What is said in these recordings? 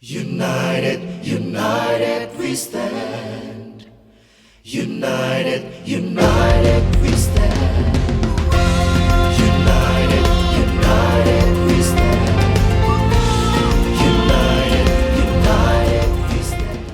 United, united we stand. United, united we stand. United, united we stand. United, united we stand.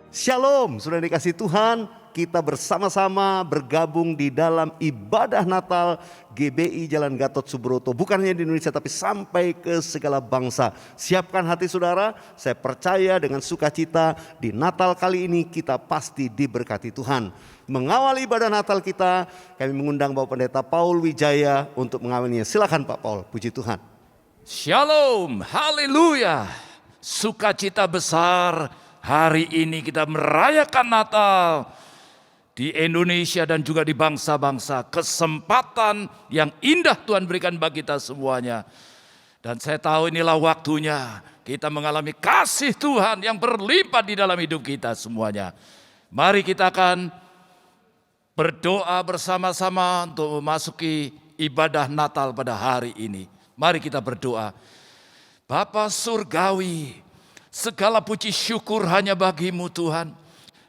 Shalom, sudah dikasih Tuhan, kita bersama-sama bergabung di dalam ibadah Natal GBI Jalan Gatot Subroto. Bukan hanya di Indonesia tapi sampai ke segala bangsa. Siapkan hati saudara, saya percaya dengan sukacita di Natal kali ini kita pasti diberkati Tuhan. Mengawali ibadah Natal kita, kami mengundang Bapak Pendeta Paul Wijaya untuk mengawalinya. Silakan Pak Paul, puji Tuhan. Shalom, haleluya. Sukacita besar. Hari ini kita merayakan Natal di Indonesia dan juga di bangsa-bangsa. Kesempatan yang indah Tuhan berikan bagi kita semuanya. Dan saya tahu inilah waktunya kita mengalami kasih Tuhan yang berlimpah di dalam hidup kita semuanya. Mari kita akan berdoa bersama-sama untuk memasuki ibadah Natal pada hari ini. Mari kita berdoa. Bapa Surgawi, segala puji syukur hanya bagimu Tuhan.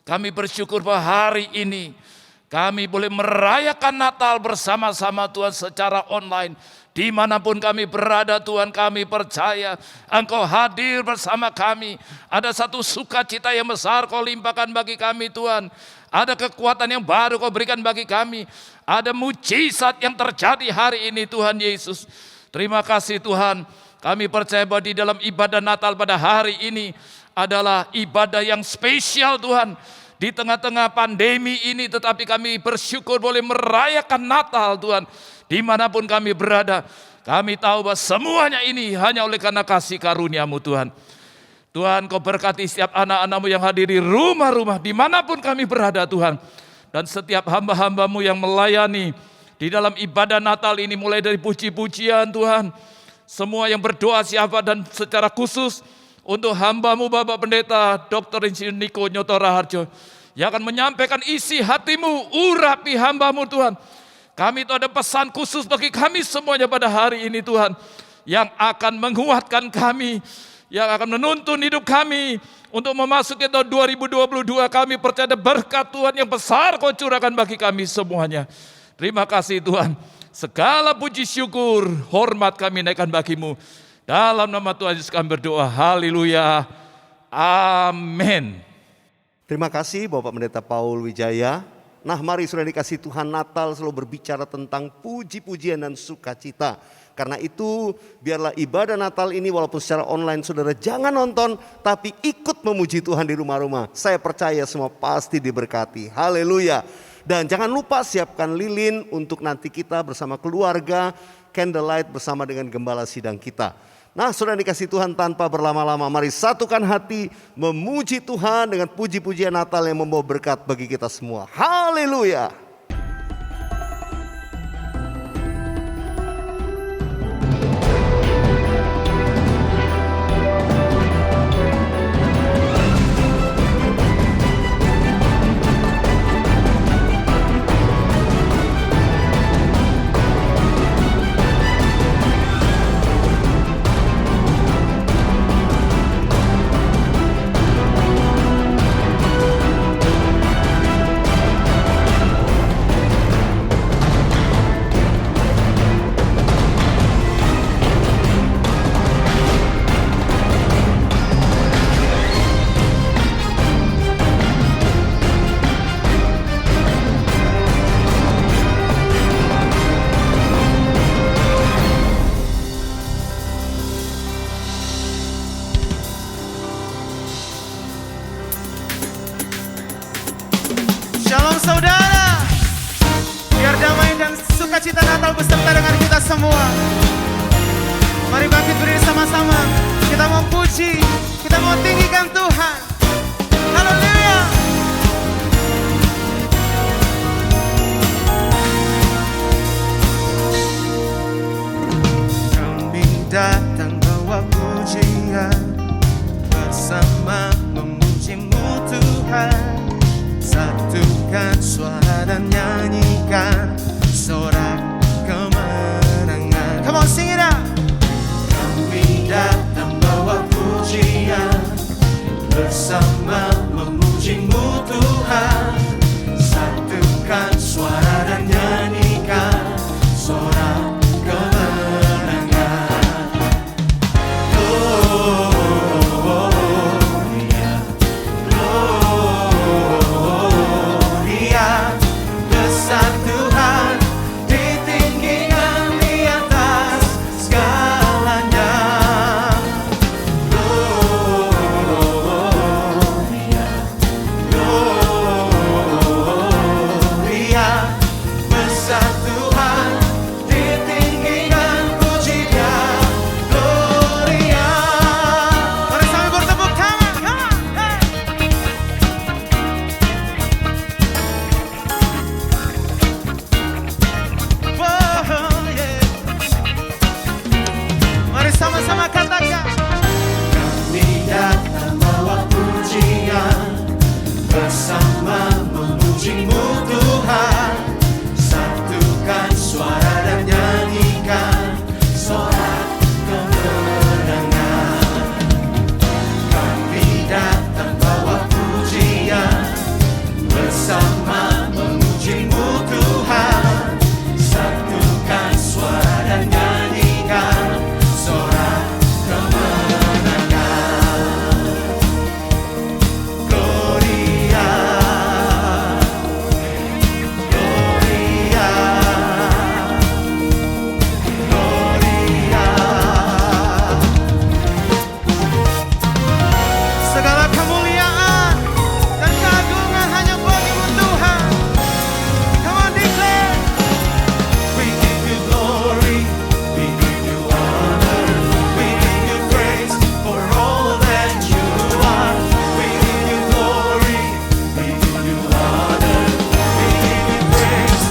Kami bersyukur bahwa hari ini kami boleh merayakan Natal bersama-sama Tuhan secara online. Dimanapun kami berada Tuhan, kami percaya Engkau hadir bersama kami. Ada satu sukacita yang besar Kau limpahkan bagi kami Tuhan. Ada kekuatan yang baru Kau berikan bagi kami. Ada mujizat yang terjadi hari ini Tuhan Yesus. Terima kasih Tuhan. Kami percaya bahwa di dalam ibadah Natal pada hari ini adalah ibadah yang spesial Tuhan. Di tengah-tengah pandemi ini tetapi kami bersyukur boleh merayakan Natal Tuhan. Dimanapun kami berada, kami tahu bahwa semuanya ini hanya oleh karena kasih karunia-Mu Tuhan. Tuhan Kau berkati setiap anak-anak-Mu yang hadir di rumah-rumah dimanapun kami berada Tuhan. Dan setiap hamba-hamba-Mu yang melayani di dalam ibadah Natal ini mulai dari puji-pujian Tuhan. Semua yang berdoa siapa dan secara khusus untuk hamba-Mu Bapak Pendeta Dr. Insinyur Niko Nyoto Raharjo yang akan menyampaikan isi hati-Mu, urapi hamba-Mu Tuhan. Kami itu ada pesan khusus bagi kami semuanya pada hari ini Tuhan, yang akan menguatkan kami, yang akan menuntun hidup kami untuk memasuki tahun 2022. Kami percaya berkat Tuhan yang besar Kau curahkan bagi kami semuanya. Terima kasih Tuhan. Segala puji syukur, hormat kami naikkan bagi-Mu. Dalam nama Tuhan Yesus kami berdoa. Haleluya. Amin. Terima kasih Bapak Pendeta Paul Wijaya. Nah mari sudah dikasih Tuhan, Natal selalu berbicara tentang puji-pujian dan sukacita. Karena itu biarlah ibadah Natal ini walaupun secara online saudara jangan nonton, tapi ikut memuji Tuhan di rumah-rumah. Saya percaya semua pasti diberkati. Haleluya. Dan jangan lupa siapkan lilin untuk nanti kita bersama keluarga, candlelight bersama dengan gembala sidang kita. Nah sudah dikasih Tuhan, tanpa berlama-lama mari satukan hati memuji Tuhan dengan puji-pujian Natal yang membawa berkat bagi kita semua. Haleluya. Shalom saudara, biar damai dan sukacita Natal beserta dengan kita semua. Mari bangkit berdiri sama-sama, kita mau puji, kita mau tinggikan Tuhan. Haleluya. Kami datang bawa pujian, bersama memuji-Mu Tuhan. Satukan suara dan nyanyikan sorak kemenangan. Come on, sing it out. Kami datang bawa pujian, bersama memuji-Mu Tuhan. Satukan suara dan nyanyikan sorak kemenangan. Gloria, Gloria, besar Tuhan, ditinggikan di atas segalanya. Gloria, Gloria, besar Tuhan, ditinggikan puji Dia. Gloria. Mari sambil bertepuk tangan, come on, hey. Whoa, yeah. Mari sama-sama katakan. Kami datang bawa pujian, bersama memuji-Mu Tuhan. Satukan suara dan nyanyikan sorak kemenangan. Kami datang bawa pujian, bersama memuji-Mu Tuhan. Satukan suara dan nyanyikan sorak kemenangan. Gloria, Gloria, Gloria. Segala kemuliaan dan keagungan hanya bagi-Mu Tuhan. Come on, declare. We give You glory, we give You honor, we give You praise for all that You are. We give You glory, we give You honor, we give You praise.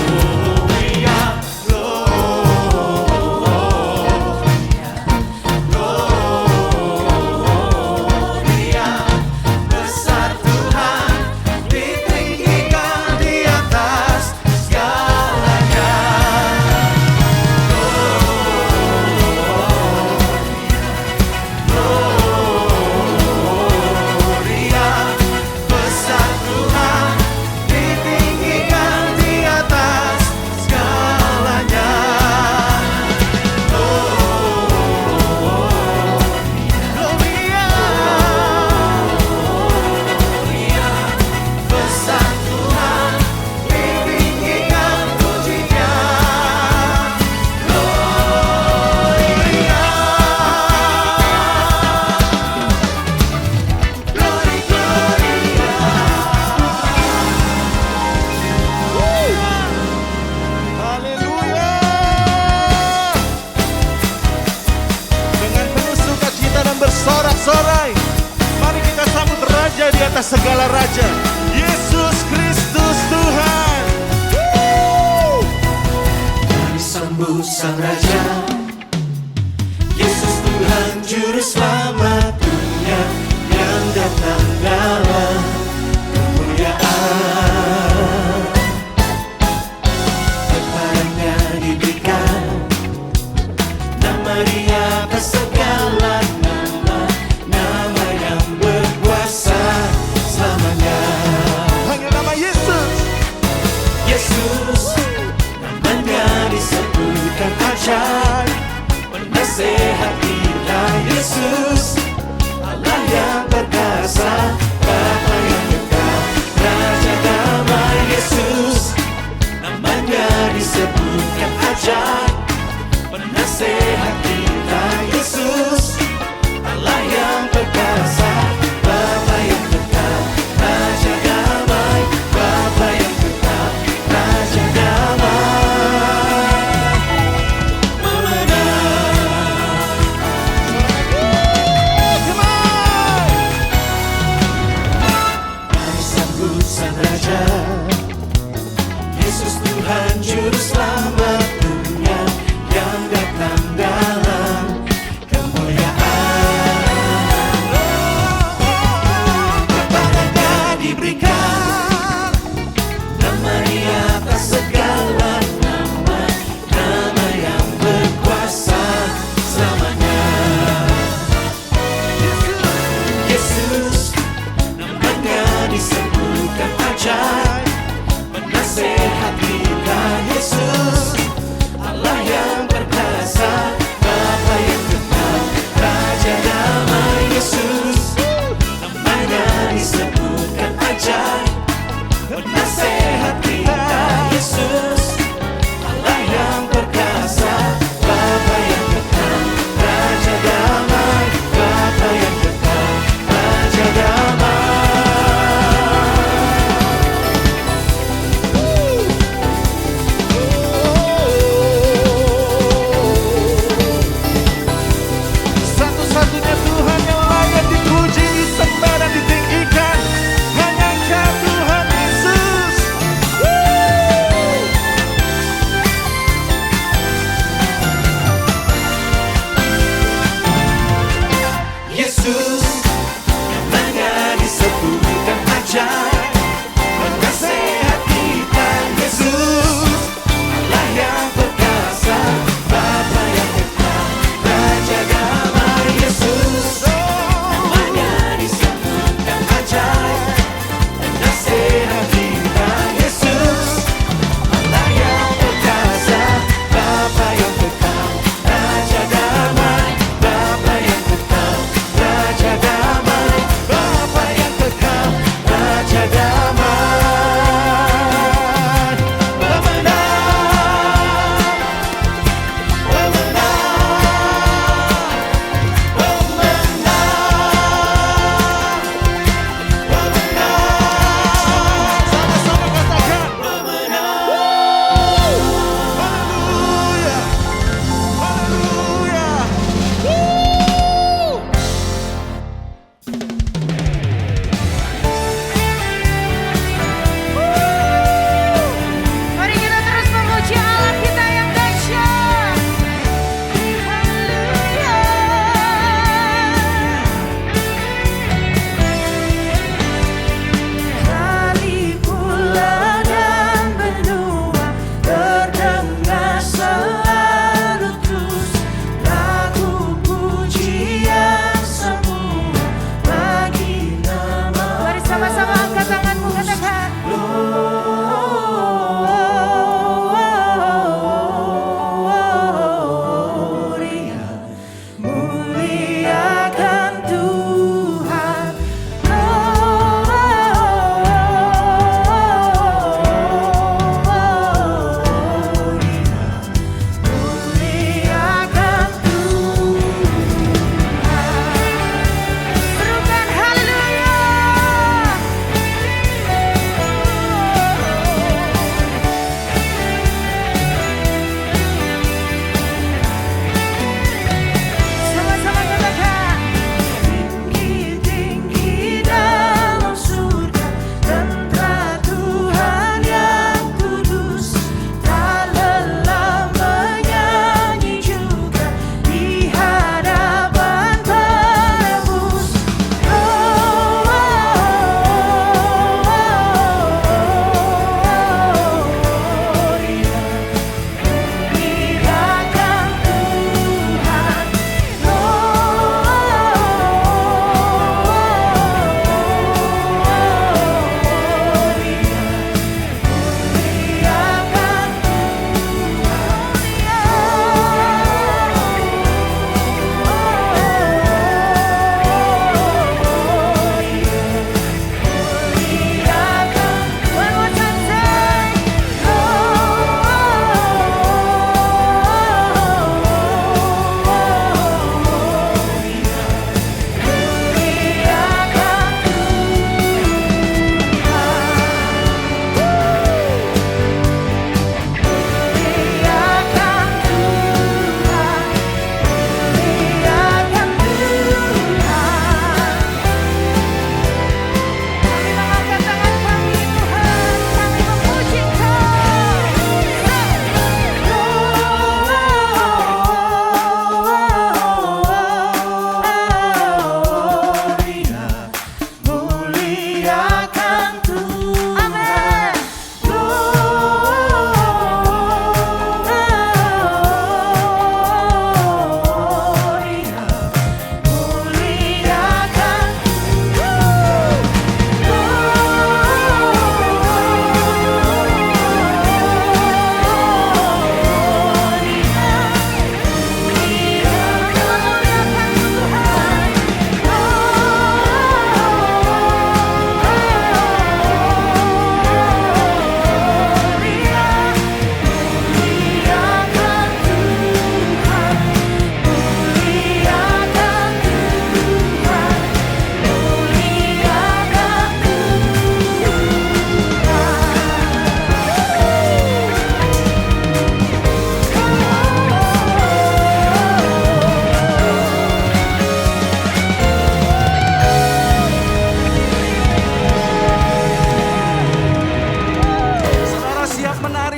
Gloria, Gloria, besar Tuhan, ditinggikan di atas segalanya. Gloria, besar Tuhan, ditinggikan di atas segalanya. Gloria, besar Tuhan, ditinggikan puji Dia. Gloria, Glory, Gloria. Haleluya. Dengan penuh sukacita dan bersorak-sorai, mari kita sambut Raja di atas segala raja, Yesus Kristus Tuhan. Mari sambut Sang Raja, Yesus Tuhan Juru Selamat dunia, yang datang dalam kemuliaan. Kepadanya diberikan nama Dia atas segala nama, nama yang berkuasa selamanya. Hanya nama Yesus. Yesus, namanya disebutkan ajaib, penasehat gila. Yesus, Allah yang perkasa, Bapa yang kekal, Raja damai. Yesus, namanya disebutkan ajaib, penasehat gila. Yesus, Allah yang perkasa, Bapa yang kekal, Raja damai. Bapa yang kekal, Raja damai. Memenang. Come on.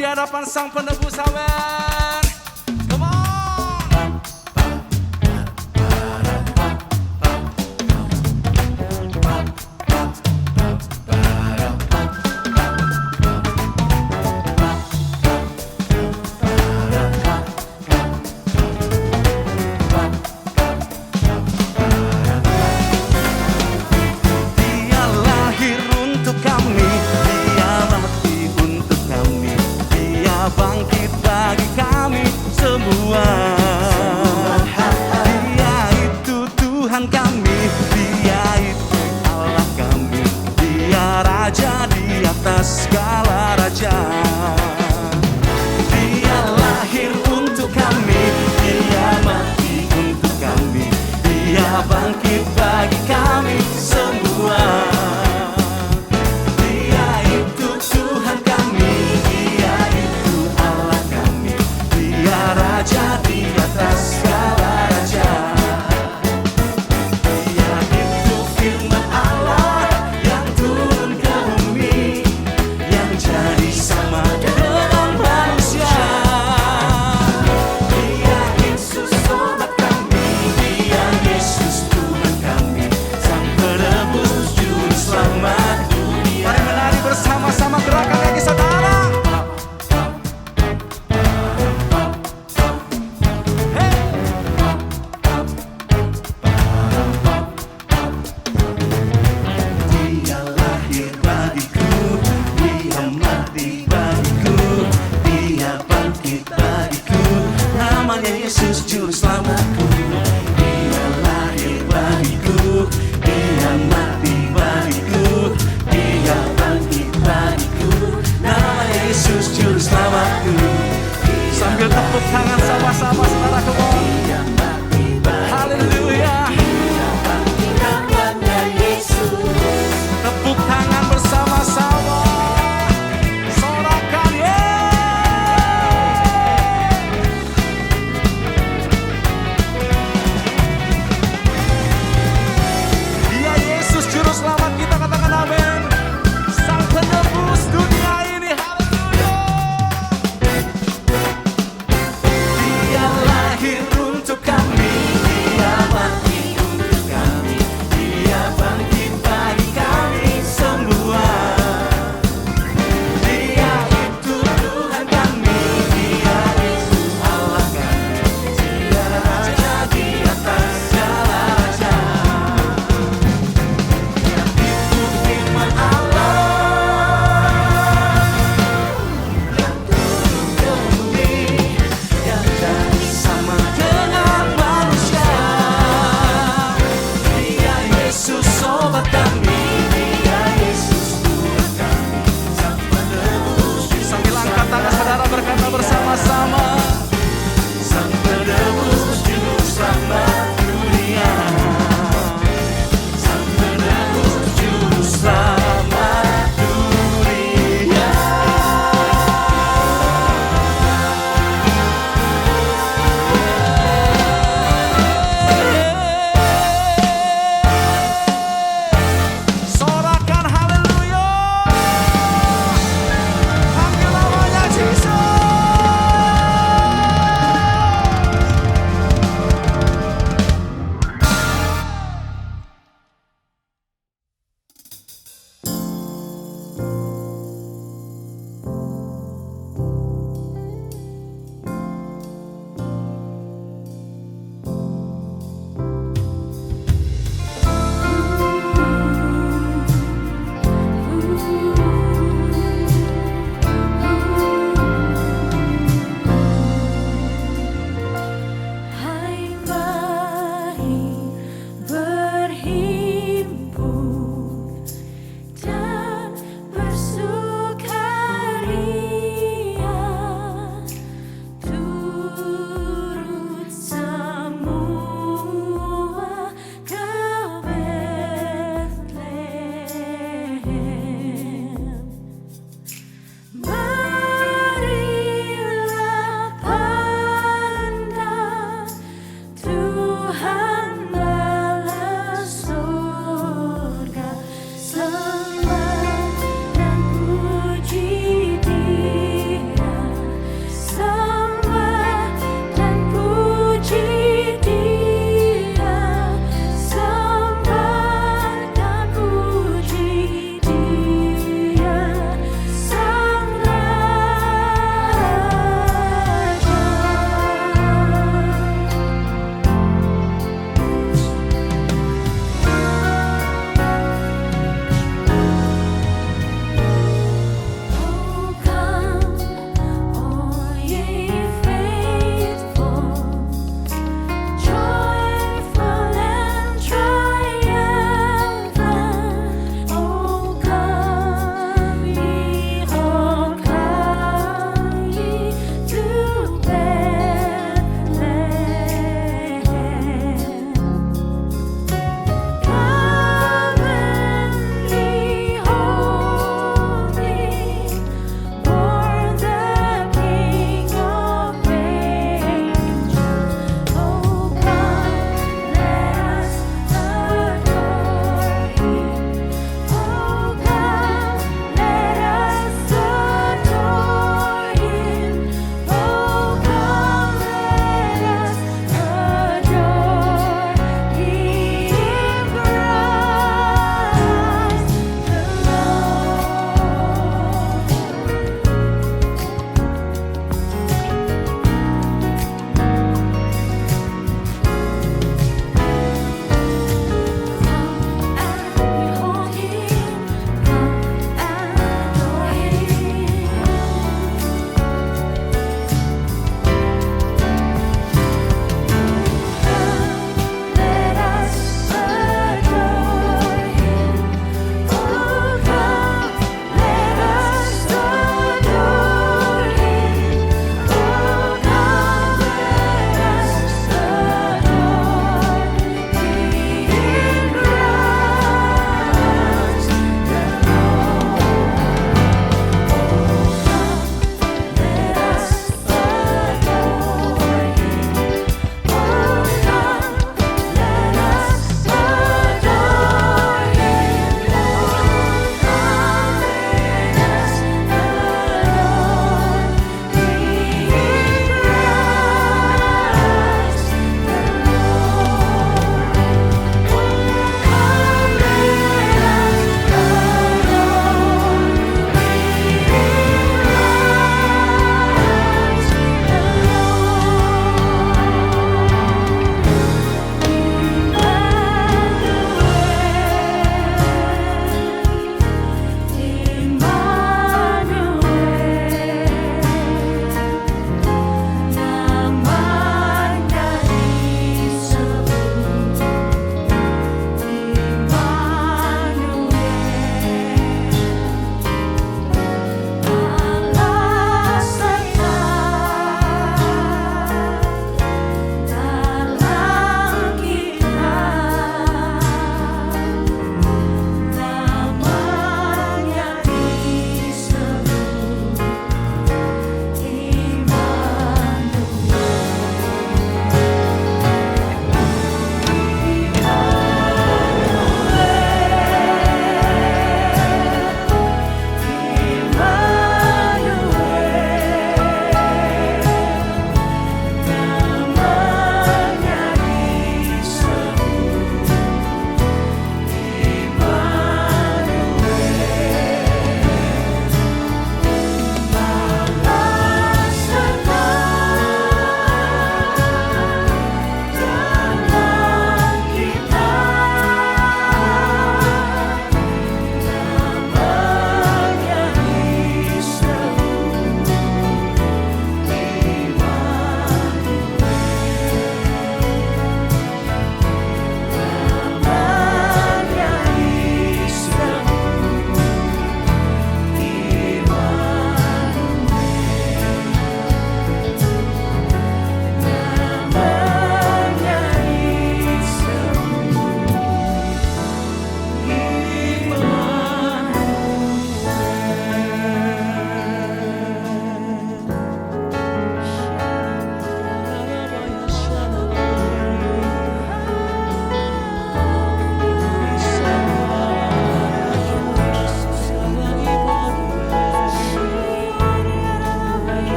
di hadapan Sang Penebus, amin. Come on. Dia lahir untuk kami, Dia mati untuk kami, Dia bangkit bagi kami semua. Dia itu Tuhan kami, Dia itu Allah kami, Dia Raja di atas segala raja. Dia lahir untuk kami, Dia mati untuk kami, Dia bangkit bagi kami semua. Dia itu Tuhan kami, Dia itu Allah kami, Dia Raja di atas segala raja. Dia itu firman Allah yang turun ke bumi, yang jadi sama dengan manusia. Dia Yesus sobat kami, Dia Yesus Tuhan kami, Sang Penebus Juru Selamat dunia. Mari menari bersama-sama, gerakan kaki saudara. Dia lahir bagiku, Dia mati bagiku, Dia bangkit bagiku, namanya Yesus Juru Selamatku. Dia lahir bagiku, Dia mati bagiku, Dia bangkit bagiku, namanya Yesus Juru Selamatku. Sambil tepuk tangan sama-sama saudara, come on. Dia mati bagiku, Haleluya. namanya Yesus. Tepuk tangan bersama-sama. Sorakan, Dia Yesus Juru Selamat kita, katakan amin. Sang Penebus dunia ini, haleluya. Dia lahir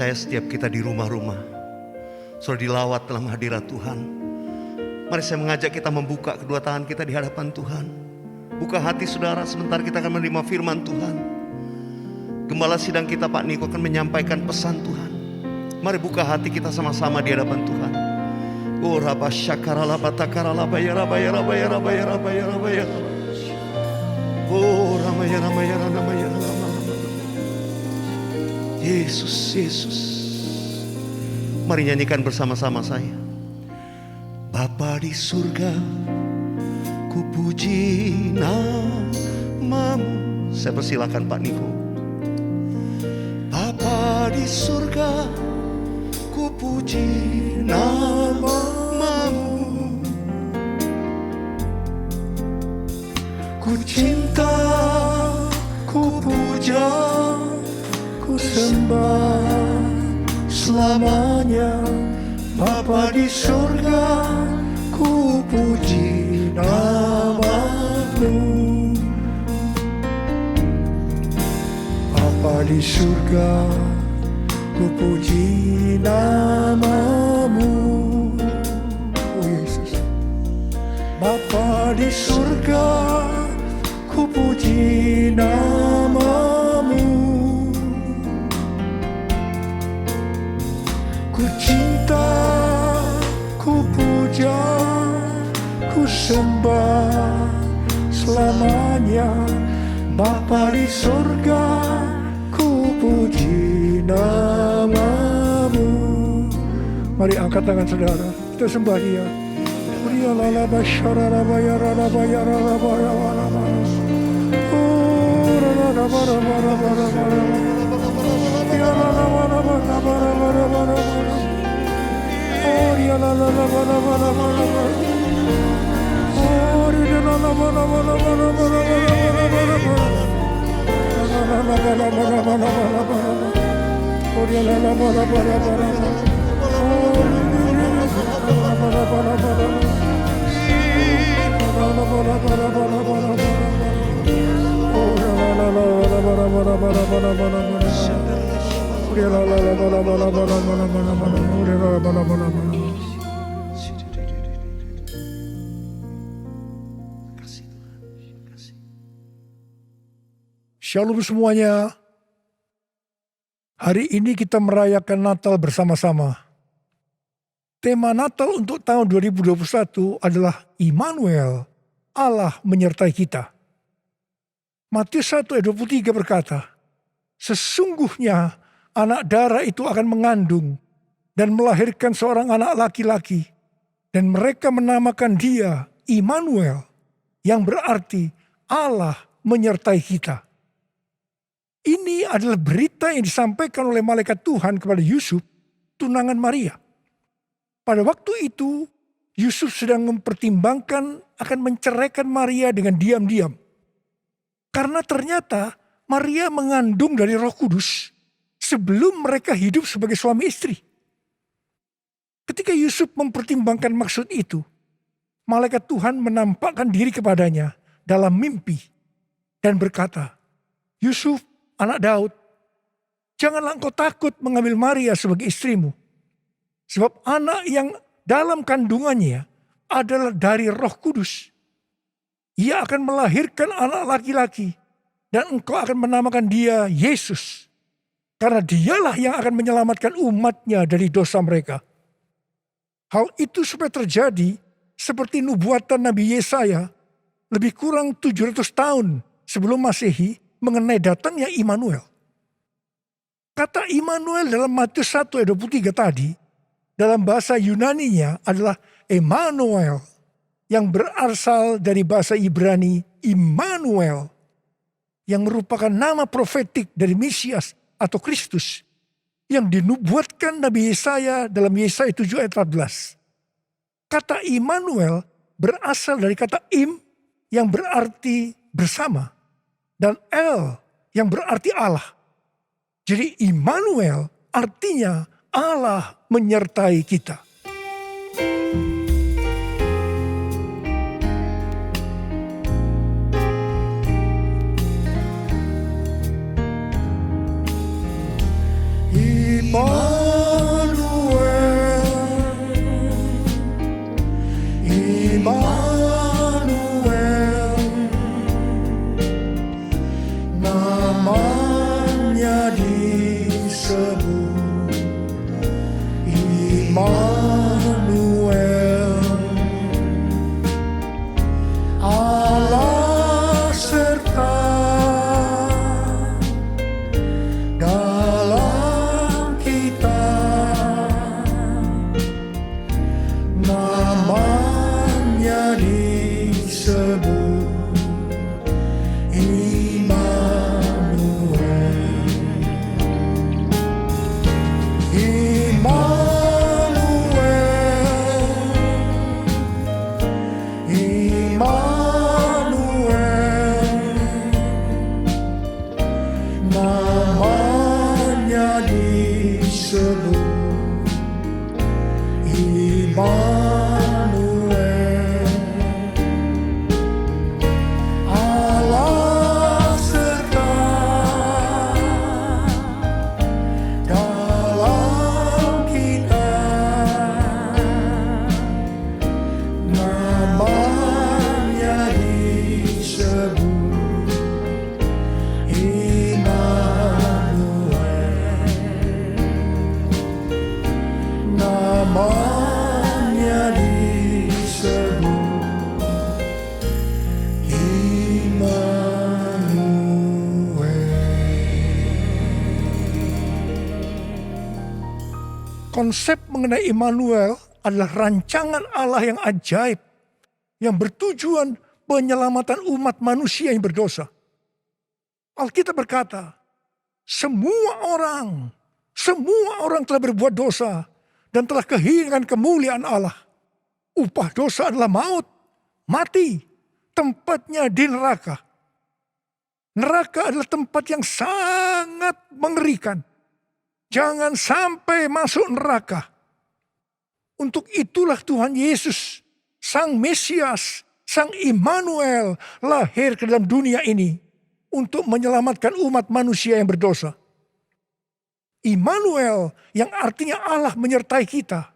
percaya setiap kita di rumah-rumah sudah dilawat dalam hadirat Tuhan. Mari saya mengajak kita membuka kedua tangan kita di hadapan Tuhan. Buka hati saudara, sebentar kita akan menerima firman Tuhan. Gembala sidang kita Pak Niko akan menyampaikan pesan Tuhan. Mari buka hati kita sama-sama di hadapan Tuhan. Oh Rabba Syakarala Batakarala Bayara Bayara Bayara Bayara Bayara Bayara. Oh Ramaya Ramaya Ramaya Ramaya. Yesus, Yesus. Mari nyanyikan bersama-sama saya. Bapa di surga, ku puji namamu. Saya persilakan Pak Niko. Bapa di surga, ku puji namamu. Ku cinta, ku puja, ku sembah selamanya. Bapa di surga, ku puji namamu. Bapa di surga, ku puji namamu. Oh Yesus. Bapa di surga, ku puji namamu. Ku cinta, ku puja, ku sembah selamanya. Bapa di surga, ku puji namamu. Mari angkat tangan saudara, kita sembah Dia. Dia lala basyara rabaya rabaya rabaya rabaya. Oh rabaya rabaya rabaya. Dia lala rabaya rabaya rabaya. Oh dia lala rabaya rabaya. Oh dia lala rabaya rabaya. Oh dia lala rabaya rabaya. Shalom semuanya. Hari ini kita merayakan Natal bersama-sama. Tema Natal untuk tahun 2021 adalah Immanuel, Allah menyertai kita. Matius 1 ayat 23 berkata, sesungguhnya anak darah itu akan mengandung dan melahirkan seorang anak laki-laki, dan mereka menamakan dia Immanuel, yang berarti Allah menyertai kita. Ini adalah berita yang disampaikan oleh malaikat Tuhan kepada Yusuf, tunangan Maria. Pada waktu itu, Yusuf sedang mempertimbangkan akan menceraikan Maria dengan diam-diam. Karena ternyata Maria mengandung dari Roh Kudus sebelum mereka hidup sebagai suami istri. Ketika Yusuf mempertimbangkan maksud itu, malaikat Tuhan menampakkan diri kepadanya dalam mimpi dan berkata, Yusuf, anak Daud, janganlah engkau takut mengambil Maria sebagai istrimu. Sebab anak yang dalam kandungannya adalah dari Roh Kudus. Ia akan melahirkan anak laki-laki dan engkau akan menamakan dia Yesus. Karena dialah yang akan menyelamatkan umatnya dari dosa mereka. Hal itu supaya terjadi seperti nubuatan Nabi Yesaya lebih kurang 700 tahun sebelum Masehi mengenai datangnya Immanuel. Kata Immanuel dalam Matius 1 ayat 23 tadi, dalam bahasa Yunaninya adalah Emmanuel, yang berasal dari bahasa Ibrani Immanuel, yang merupakan nama profetik dari Mesias atau Kristus, yang dinubuatkan Nabi Yesaya dalam Yesaya 7 ayat 14. Kata Immanuel berasal dari kata Im, yang berarti bersama, dan El, yang berarti Allah. Jadi Immanuel artinya Allah menyertai kita. Immanuel. Immanuel, Allah serta dalam kita, namanya disebut Immanuel. Namanya disebut Immanuel, Allah serta dalam kita, namanya disebut namanya disebut Immanuel. Konsep mengenai Immanuel adalah rancangan Allah yang ajaib yang bertujuan penyelamatan umat manusia yang berdosa. Alkitab berkata, semua orang telah berbuat dosa dan telah kehilangan kemuliaan Allah. Upah dosa adalah maut, mati, tempatnya di neraka. Neraka adalah tempat yang sangat mengerikan. Jangan sampai masuk neraka. Untuk itulah Tuhan Yesus, Sang Mesias, Sang Immanuel lahir ke dalam dunia ini untuk menyelamatkan umat manusia yang berdosa. Immanuel yang artinya Allah menyertai kita,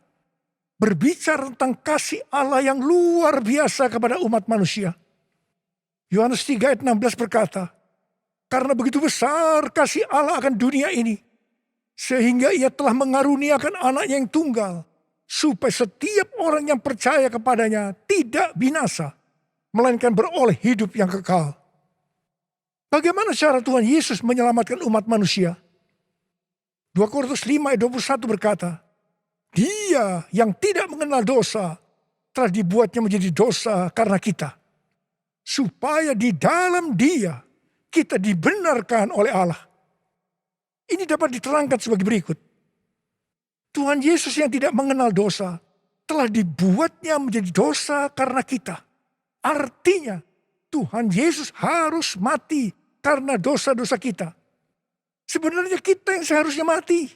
berbicara tentang kasih Allah yang luar biasa kepada umat manusia. Yohanes 3 ayat 16 berkata, karena begitu besar kasih Allah akan dunia ini, sehingga ia telah mengaruniakan anaknya yang tunggal, supaya setiap orang yang percaya kepadanya tidak binasa, melainkan beroleh hidup yang kekal. Bagaimana cara Tuhan Yesus menyelamatkan umat manusia? 2 Korintus 5 ayat 21 berkata, Dia yang tidak mengenal dosa telah dibuatnya menjadi dosa karena kita, supaya di dalam Dia kita dibenarkan oleh Allah. Ini dapat diterangkan sebagai berikut. Tuhan Yesus yang tidak mengenal dosa telah dibuatnya menjadi dosa karena kita. Artinya Tuhan Yesus harus mati karena dosa-dosa kita. Sebenarnya kita yang seharusnya mati.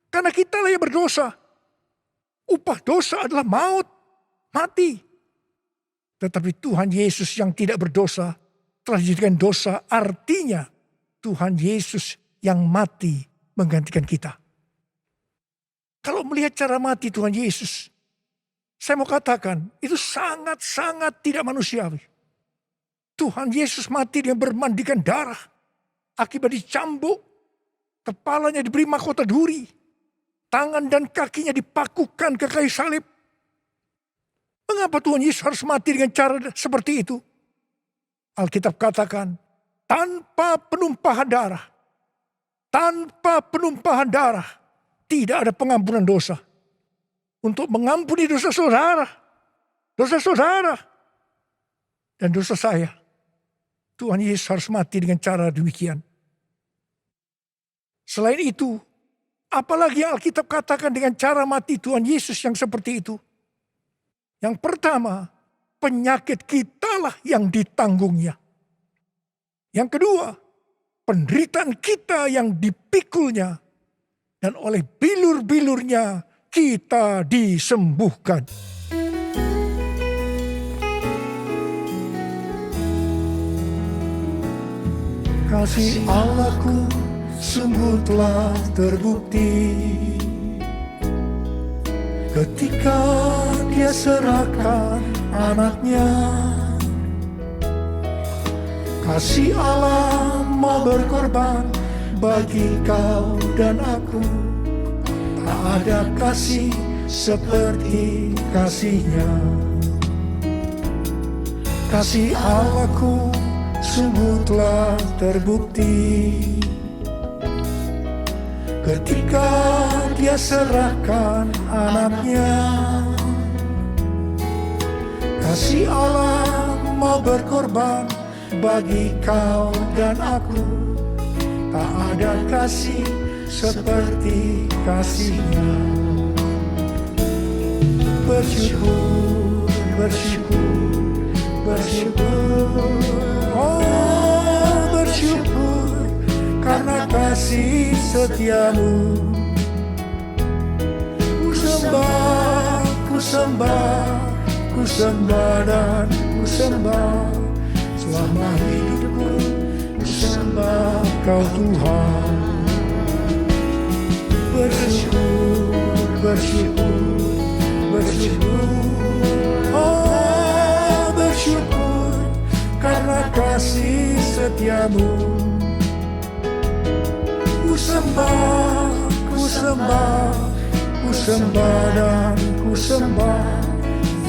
Karena kita lah yang berdosa. Upah dosa adalah maut, mati. Tetapi Tuhan Yesus yang tidak berdosa telah dijadikan dosa. Artinya Tuhan Yesus yang mati menggantikan kita. Kalau melihat cara mati Tuhan Yesus, saya mau katakan itu sangat-sangat tidak manusiawi. Tuhan Yesus mati dengan bermandikan darah. Akibat dicambuk, kepalanya diberi mahkota duri, tangan dan kakinya dipakukan ke kayu salib. Mengapa Tuhan Yesus harus mati dengan cara seperti itu? Alkitab katakan, tanpa penumpahan darah. Tanpa penumpahan darah, tidak ada pengampunan dosa. Untuk mengampuni dosa saudara, dan dosa saya, Tuhan Yesus harus mati dengan cara demikian. Selain itu, apalagi yang Alkitab katakan dengan cara mati Tuhan Yesus yang seperti itu? Yang pertama, penyakit kitalah yang ditanggungnya. Yang kedua, penderitaan kita yang dipikulnya. Dan oleh bilur-bilurnya kita disembuhkan. Kasih Allahku sungguh telah terbukti ketika Dia serahkan anaknya. Kasih Allah mau berkorban bagi kau dan aku. Tak ada kasih seperti kasih-Nya. Kasih Allahku sungguh telah terbukti ketika Dia serahkan anaknya. Kasih Allah mau berkorban bagi kau dan aku. Tak ada kasih seperti kasih-Nya. Bersyukur, bersyukur, bersyukur. Oh, bersyukur karena kasih setiamu. Ku sembah, ku sembah, ku sembah dan ku sembah. Selama hidupku ku sembah kau Tuhan. Bersyukur, bersyukur, bersyukur. Oh, bersyukur karena kasih setiamu. Ku sembah, ku sembah, ku sembah dan ku sembah.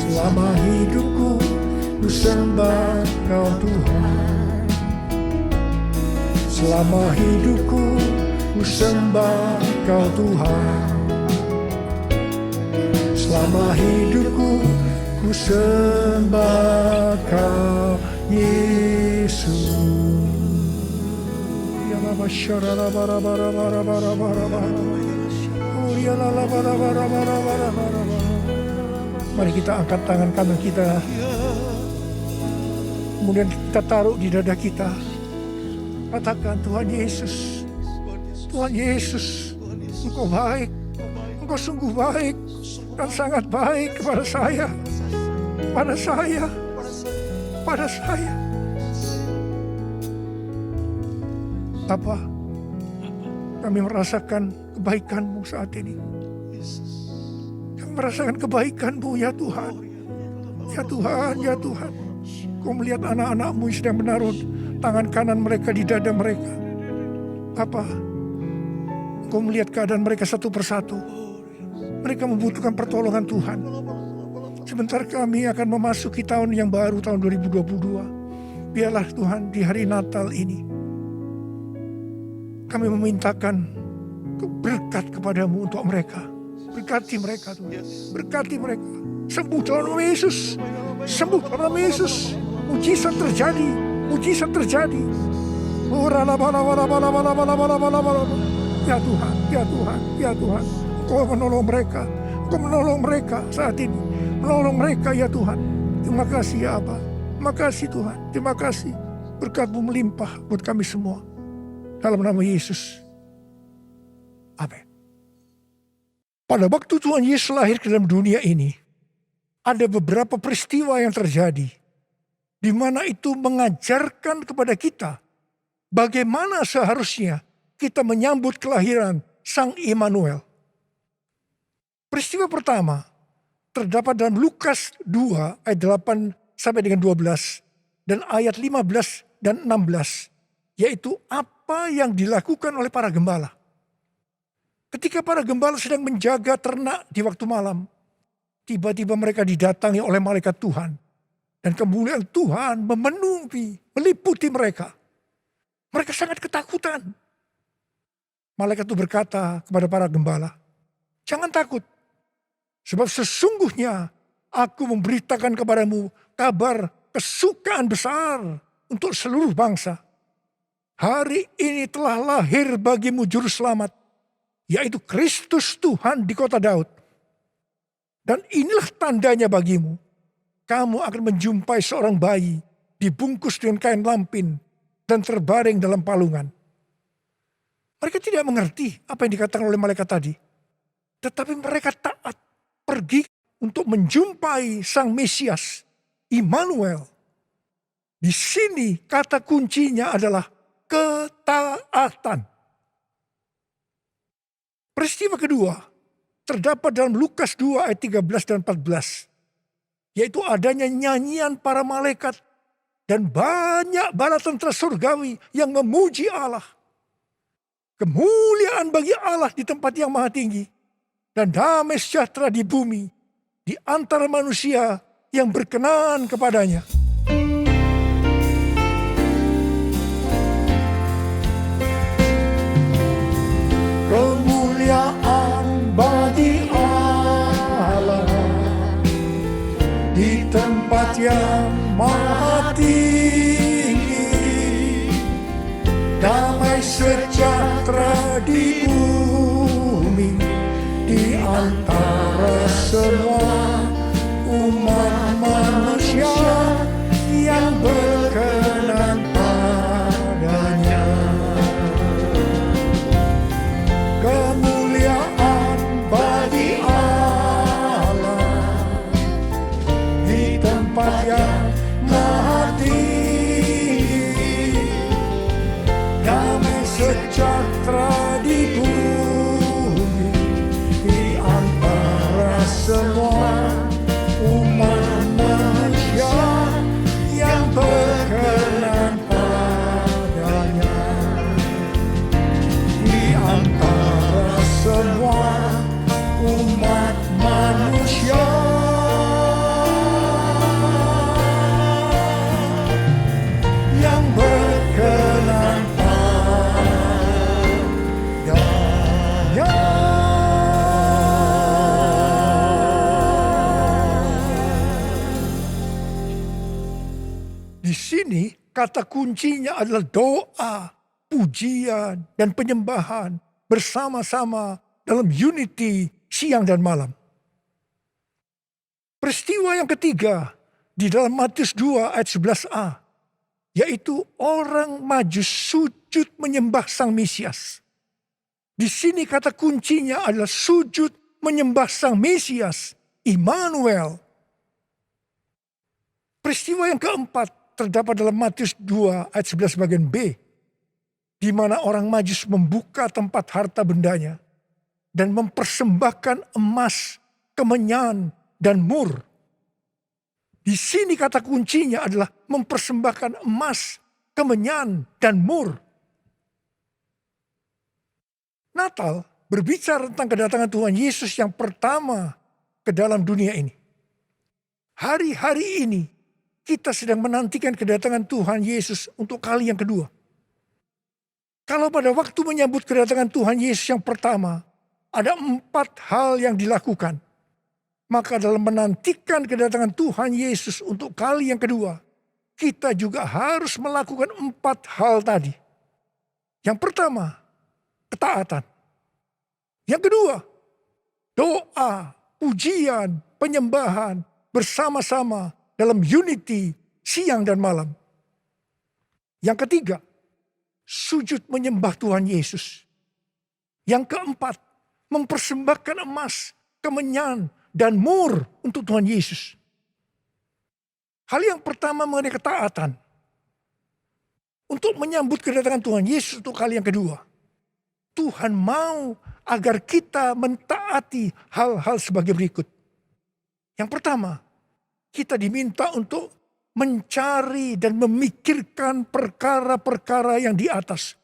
Selama hidupku ku sembah kau Tuhan. Selama hidupku ku sembah kau Tuhan. Selama hidupku ku sembah kau Yesus. Ya lama syarala bara bara bara bara bara bara. Oh ya lala bara bara bara bara bara. Mari kita angkat tangan kanan kita. Kemudian kita taruh di dada kita. Katakan, Tuhan Yesus, Tuhan Yesus, Engkau baik, Engkau sungguh baik dan sangat baik kepada saya, pada saya, pada saya. Apa? Kami merasakan kebaikan-Mu saat ini. Kami merasakan kebaikan-Mu ya Tuhan. Ya Tuhan, ya Tuhan. Kau melihat anak-anak-Mu yang sedang menaruh tangan kanan mereka di dada mereka. Apa? Kau melihat keadaan mereka satu persatu. Mereka membutuhkan pertolongan Tuhan. Sebentar kami akan memasuki tahun yang baru, tahun 2022. Biarlah Tuhan di hari Natal ini, kami memintakan berkat kepadamu untuk mereka. Berkati mereka Tuhan. Berkati mereka. Sembuh dalam nama Yesus. Sembuh dalam nama Yesus. Mujizat terjadi. Mujizat terjadi. Ya Tuhan, ya Tuhan, ya Tuhan. Kau menolong mereka. Kau menolong mereka saat ini. Menolong mereka ya Tuhan. Terima kasih ya Abba. Terima kasih Tuhan. Terima kasih. Berkat-Mu melimpah buat kami semua. Dalam nama Yesus. Amin. Pada waktu Tuhan Yesus lahir ke dalam dunia ini, ada beberapa peristiwa yang terjadi, di mana itu mengajarkan kepada kita bagaimana seharusnya kita menyambut kelahiran Sang Immanuel. Peristiwa pertama terdapat dalam Lukas 2 ayat 8 sampai dengan 12 dan ayat 15 dan 16, yaitu apa yang dilakukan oleh para gembala. Ketika para gembala sedang menjaga ternak di waktu malam, tiba-tiba mereka didatangi oleh malaikat Tuhan. Dan kemuliaan Tuhan memenuhi, meliputi mereka. Mereka sangat ketakutan. Malaikat itu berkata kepada para gembala, jangan takut. Sebab sesungguhnya aku memberitakan kepadamu kabar kesukaan besar untuk seluruh bangsa. Hari ini telah lahir bagimu juru selamat, yaitu Kristus Tuhan di kota Daud. Dan inilah tandanya bagimu. Kamu akan menjumpai seorang bayi dibungkus dengan kain lampin dan terbaring dalam palungan. Mereka tidak mengerti apa yang dikatakan oleh malaikat tadi. Tetapi mereka taat pergi untuk menjumpai Sang Mesias, Immanuel. Di sini kata kuncinya adalah ketaatan. Peristiwa kedua terdapat dalam Lukas 2 ayat 13 dan 14. Yaitu adanya nyanyian para malaikat dan banyak bala tentara surgawi yang memuji Allah. Kemuliaan bagi Allah di tempat yang maha tinggi. dan damai sejahtera di bumi di antara manusia yang berkenan kepadanya. Kemuliaan bagi Allah di tempat yang maha tinggi, damai sejahtera di bumi di antara semua umat manusia yang berkenan padanya. Kemuliaan bagi Allah di tempat yang maha tinggi, damai sejahtera di bumi di antara semua umat manusia yang berkenan padanya. Di antara semua umat manusia yang berkenan padanya. Di sini kata kuncinya adalah doa, pujian, dan penyembahan bersama-sama dalam unity siang dan malam. Peristiwa yang ketiga di dalam Matius 2 ayat 11a, yaitu orang Majus sujud menyembah Sang Mesias. Di sini kata kuncinya adalah sujud menyembah Sang Mesias, Immanuel. Peristiwa yang keempat terdapat dalam Matius 2 ayat 11 bagian B, di mana orang Majus membuka tempat harta bendanya dan mempersembahkan emas, kemenyan, dan mur. Di sini kata kuncinya adalah mempersembahkan emas, kemenyan, dan mur. Natal berbicara tentang kedatangan Tuhan Yesus yang pertama ke dalam dunia ini. Hari-hari ini kita sedang menantikan kedatangan Tuhan Yesus untuk kali yang kedua. Kalau pada waktu menyambut kedatangan Tuhan Yesus yang pertama, ada 4 hal yang dilakukan. Maka dalam menantikan kedatangan Tuhan Yesus untuk kali yang kedua, kita juga harus melakukan 4 hal tadi. Yang pertama, ketaatan. Yang kedua, doa, pujian, penyembahan bersama-sama dalam unity siang dan malam. Yang ketiga, sujud menyembah Tuhan Yesus. Yang keempat, mempersembahkan emas, kemenyan, dan mur untuk Tuhan Yesus. Hal yang pertama mengenai ketaatan. Untuk menyambut kedatangan Tuhan Yesus untuk kali yang kedua. Tuhan mau agar kita mentaati hal-hal sebagai berikut. Yang pertama, kita diminta untuk mencari dan memikirkan perkara-perkara yang di atas.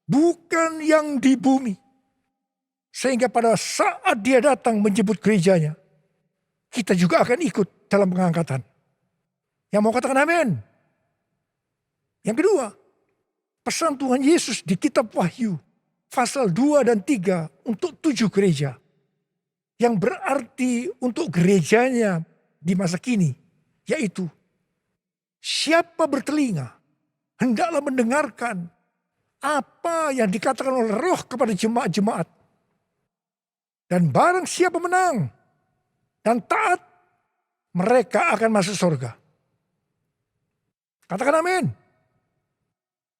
Bukan yang di bumi. Sehingga pada saat dia datang menjemput gerejanya, kita juga akan ikut dalam pengangkatan. Yang mau katakan amin? Yang kedua, pesan Tuhan Yesus di kitab Wahyu, pasal 2 dan 3 untuk 7 gereja. Yang berarti untuk gerejanya di masa kini, yaitu siapa bertelinga, hendaklah mendengarkan apa yang dikatakan oleh Roh kepada jemaat-jemaat. Dan barang siapa menang dan taat, mereka akan masuk surga. Katakan amin.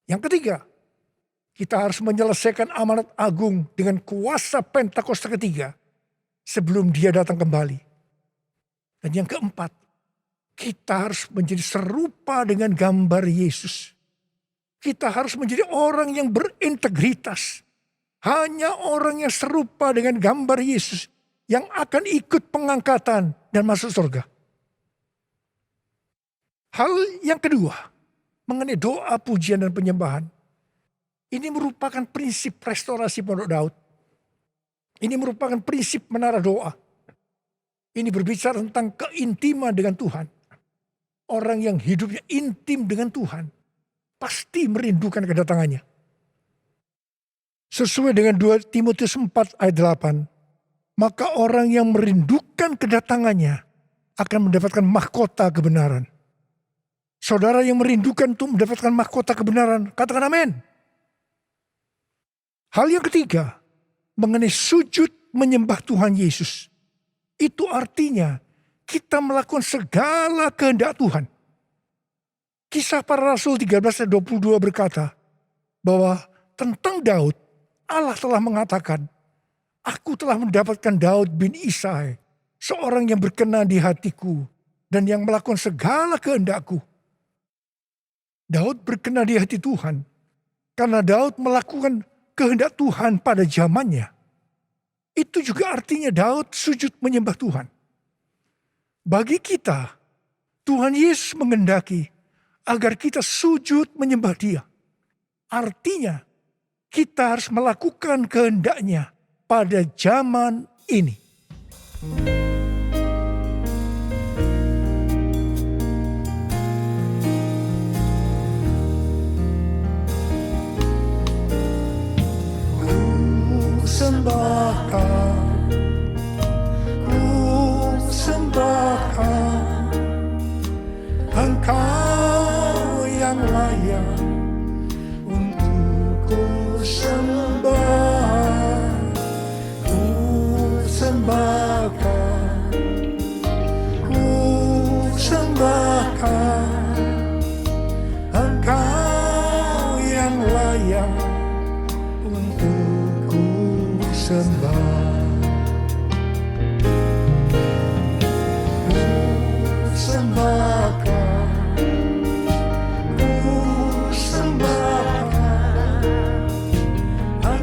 Yang ketiga, kita harus menyelesaikan amanat agung dengan kuasa Pentakosta ketiga sebelum dia datang kembali. Dan yang keempat, kita harus menjadi serupa dengan gambar Yesus. Kita harus menjadi orang yang berintegritas. Hanya orang yang serupa dengan gambar Yesus yang akan ikut pengangkatan dan masuk surga. Hal yang kedua, mengenai doa, pujian, dan penyembahan. Ini merupakan prinsip restorasi Pondok Daud. Ini merupakan prinsip menara doa. Ini berbicara tentang keintiman dengan Tuhan. Orang yang hidupnya intim dengan Tuhan pasti merindukan kedatangannya. Sesuai dengan 2 Timotius 4 ayat 8, maka orang yang merindukan kedatangannya akan mendapatkan mahkota kebenaran. Saudara yang merindukan untuk mendapatkan mahkota kebenaran, katakan amin. Hal yang ketiga, mengenai sujud menyembah Tuhan Yesus. Itu artinya kita melakukan segala kehendak Tuhan. Kisah Para Rasul 13 ayat 22 berkata bahwa tentang Daud, Allah telah mengatakan, aku telah mendapatkan Daud bin Isai, seorang yang berkenan di hatiku dan yang melakukan segala kehendakku. Daud berkenan di hati Tuhan karena Daud melakukan kehendak Tuhan pada zamannya. Itu juga artinya Daud sujud menyembah Tuhan. Bagi kita, Tuhan Yesus mengendaki agar kita sujud menyembah Dia. Artinya, kita harus melakukan kehendaknya pada zaman ini. Ku sembahkan Engkau yang layak untuk ku sembah. Ku sembahkan Engkau yang layak untuk ku sembah.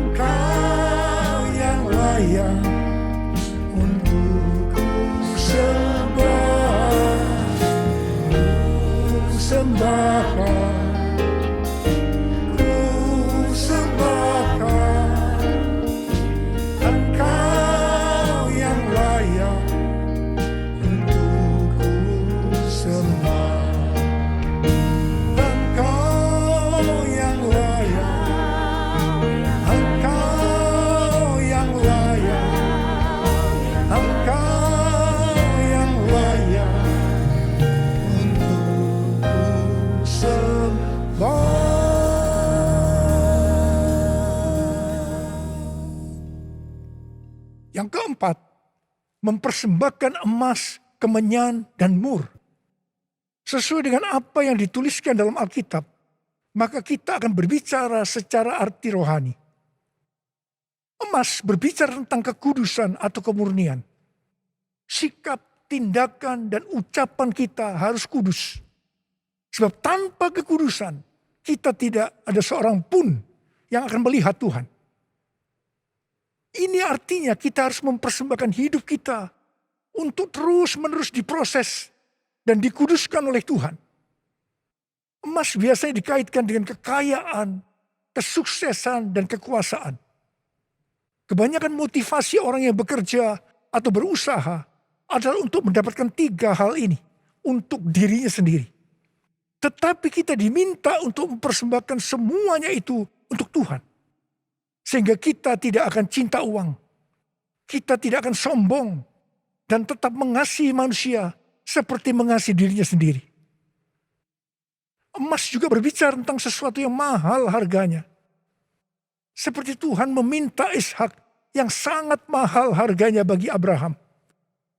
Engkau yang layak untuk ku sembah. Ku sembahkan Engkau yang layak untuk ku sembah. Engkau yang layak, Engkau yang layak, Engkau yang layak untuk ku sembah. Yang keempat, mempersembahkan emas, kemenyan, dan mur. Sesuai dengan apa yang dituliskan dalam Alkitab, maka kita akan berbicara secara arti rohani. Emas berbicara tentang kekudusan atau kemurnian. Sikap, tindakan, dan ucapan kita harus kudus. Sebab tanpa kekudusan, kita tidak ada seorang pun yang akan melihat Tuhan. Ini artinya kita harus mempersembahkan hidup kita untuk terus-menerus diproses dan dikuduskan oleh Tuhan. Emas biasanya dikaitkan dengan kekayaan, kesuksesan, dan kekuasaan. Kebanyakan motivasi orang yang bekerja atau berusaha adalah untuk mendapatkan 3 hal ini untuk dirinya sendiri. Tetapi kita diminta untuk mempersembahkan semuanya itu untuk Tuhan. Sehingga kita tidak akan cinta uang. Kita tidak akan sombong. Dan tetap mengasihi manusia seperti mengasihi dirinya sendiri. Emas juga berbicara tentang sesuatu yang mahal harganya. Seperti Tuhan meminta Ishak yang sangat mahal harganya bagi Abraham.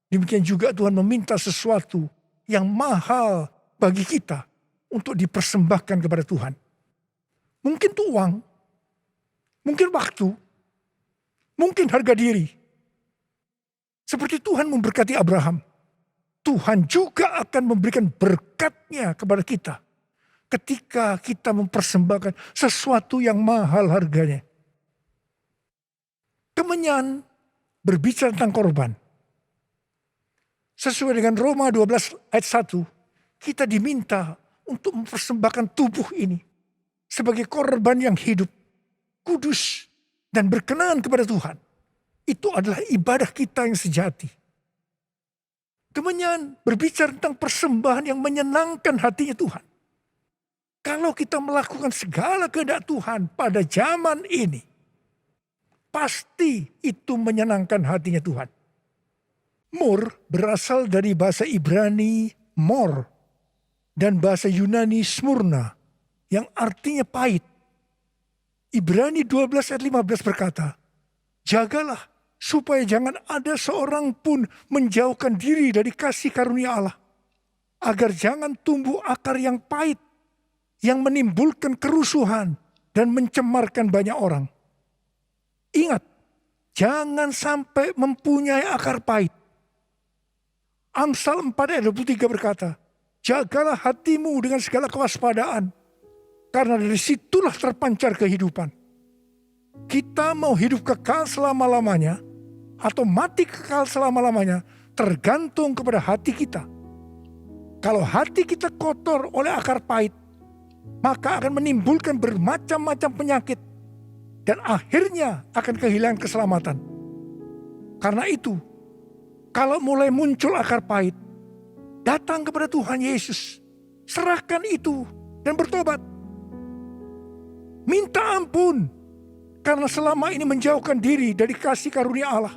Demikian juga Tuhan meminta sesuatu yang mahal bagi kita untuk dipersembahkan kepada Tuhan. Mungkin itu uang, mungkin waktu, mungkin harga diri. Seperti Tuhan memberkati Abraham, Tuhan juga akan memberikan berkat-Nya kepada kita ketika kita mempersembahkan sesuatu yang mahal harganya. Kemenyan berbicara tentang korban. Sesuai dengan Roma 12 ayat 1, kita diminta untuk mempersembahkan tubuh ini sebagai korban yang hidup, kudus, dan berkenan kepada Tuhan. Itu adalah ibadah kita yang sejati. Kemenyan berbicara tentang persembahan yang menyenangkan hatinya Tuhan. Kalau kita melakukan segala kehendak Tuhan pada zaman ini, pasti itu menyenangkan hatinya Tuhan. Mur berasal dari bahasa Ibrani mor dan bahasa Yunani smurna yang artinya pahit. Ibrani 12 ayat 15 berkata, jagalah supaya jangan ada seorang pun menjauhkan diri dari kasih karunia Allah, agar jangan tumbuh akar yang pahit, yang menimbulkan kerusuhan dan mencemarkan banyak orang. Ingat, jangan sampai mempunyai akar pahit. Amsal 4 ayat 23 berkata, jagalah hatimu dengan segala kewaspadaan, karena dari situlah terpancar kehidupan. Kita mau hidup kekal selama-lamanya, atau mati kekal selama-lamanya, tergantung kepada hati kita. Kalau hati kita kotor oleh akar pahit, maka akan menimbulkan bermacam-macam penyakit, dan akhirnya akan kehilangan keselamatan. Karena itu, kalau mulai muncul akar pahit, datang kepada Tuhan Yesus, serahkan itu dan bertobat. Minta ampun, karena selama ini menjauhkan diri dari kasih karunia Allah,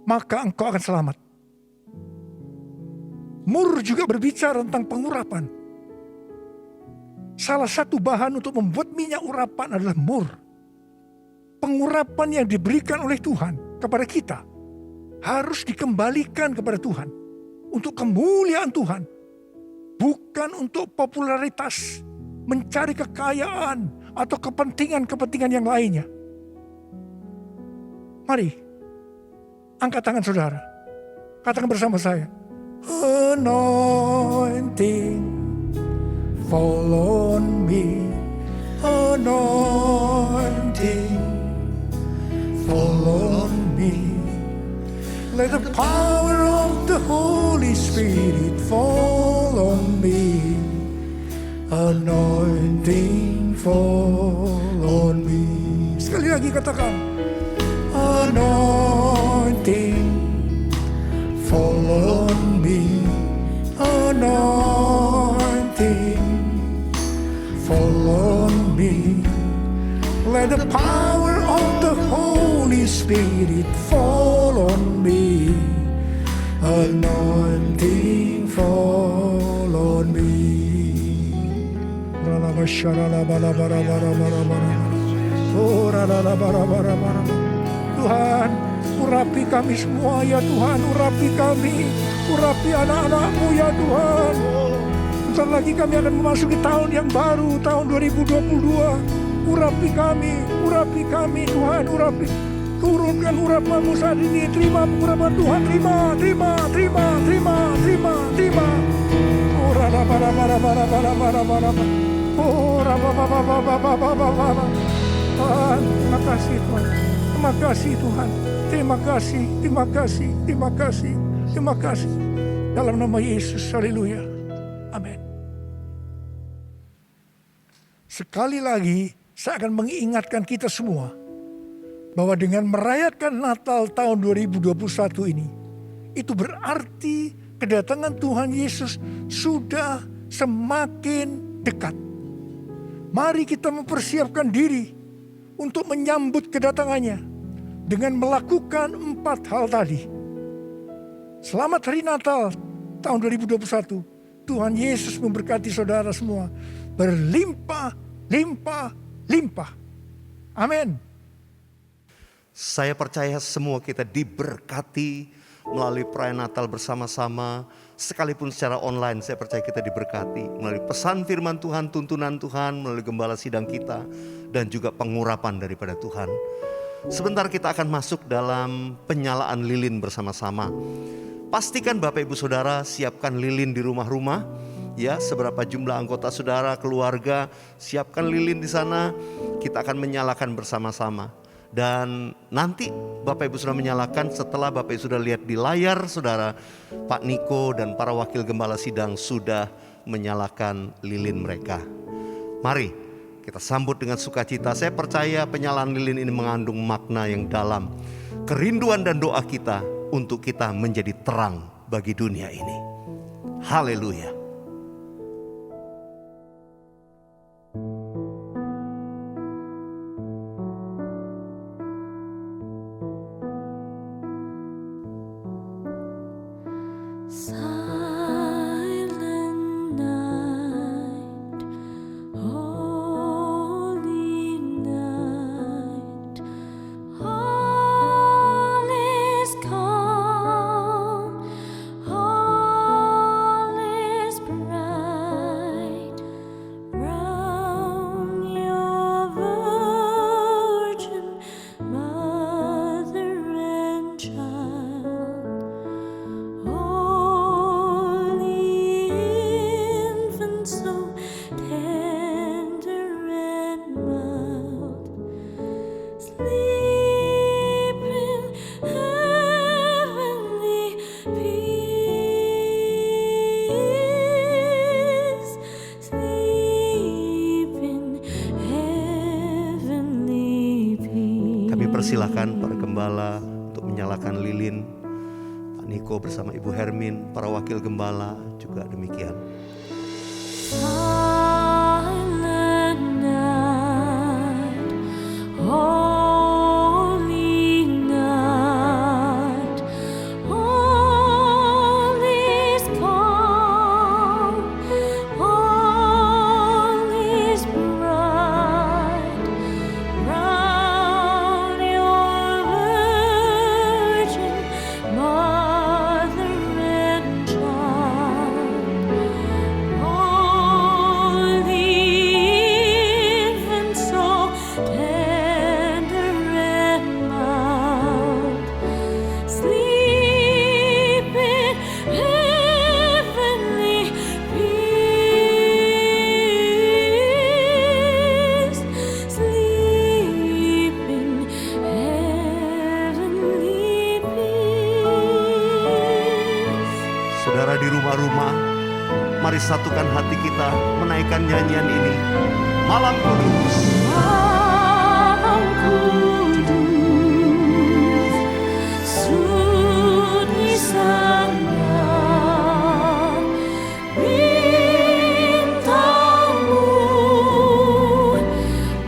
maka engkau akan selamat. Mur juga berbicara tentang pengurapan. Salah satu bahan untuk membuat minyak urapan adalah mur. Pengurapan yang diberikan oleh Tuhan kepada kita harus dikembalikan kepada Tuhan untuk kemuliaan Tuhan, bukan untuk popularitas, mencari kekayaan atau kepentingan-kepentingan yang lainnya. Mari, angkat tangan saudara. Katakan bersama saya. Anointing, fall on me. Anointing, fall on me. Let the power of the Holy Spirit fall on me. Anointing, fall on me. Sekali lagi katakan. Anointing, fall on me. Anointing, fall on me. Let the power of the Holy Spirit fall on me. Anointing, fall on me. Tuhan, urapi kami semua ya Tuhan, urapi kami, urapi anak-anak-Mu ya Tuhan. Bentar lagi kami akan memasuki tahun yang baru, tahun 2022. Urapi kami Tuhan, urapi. Turunkan urapan-Mu saat ini, terima pengurapan Tuhan, terima. Oh, terima kasih Tuhan. Terima kasih Tuhan. Terima kasih. Dalam nama Yesus, haleluya. Amin. Sekali lagi, saya akan mengingatkan kita semua bahwa dengan merayakan Natal tahun 2021 ini, itu berarti kedatangan Tuhan Yesus sudah semakin dekat. Mari kita mempersiapkan diri untuk menyambut kedatangannya dengan melakukan 4 hal tadi. Selamat Hari Natal tahun 2021. Tuhan Yesus memberkati saudara semua berlimpah. Amin. Saya percaya semua kita diberkati melalui perayaan Natal bersama-sama. Sekalipun secara online, saya percaya kita diberkati melalui pesan firman Tuhan, tuntunan Tuhan, melalui gembala sidang kita, dan juga pengurapan daripada Tuhan. Sebentar kita akan masuk dalam penyalaan lilin bersama-sama. Pastikan Bapak Ibu Saudara siapkan lilin di rumah-rumah. Ya, seberapa jumlah anggota saudara, keluarga, siapkan lilin di sana. Kita akan menyalakan bersama-sama. Dan nanti Bapak Ibu sudah menyalakan, setelah Bapak Ibu sudah lihat di layar saudara, Pak Niko dan para wakil gembala sidang sudah menyalakan lilin mereka. Mari Kita sambut dengan sukacita. Saya percaya penyalaan lilin ini mengandung makna yang dalam. Kerinduan dan doa kita untuk kita menjadi terang bagi dunia ini. Haleluya. Silent night, holy night, all is calm, all is bright, round your virgin mother and child. Holy infant, so tender and mild, sleep in heavenly peace, sleep in heavenly peace. Kami persilahkan para gembala untuk menyalakan lilin. Pak Niko bersama Ibu Hermin, para wakil gembala juga demikian. Silent night, holy night, all is calm, all is bright, round your virgin mother and child. Holy infant, so tender and mild, sleep in heavenly peace, sleep in heavenly peace. Saudara di rumah-rumah, mari satukan hati kita menaikkan nyanyian ini. Malam Kudus. Malam kudus, sunyi sana, bintangmu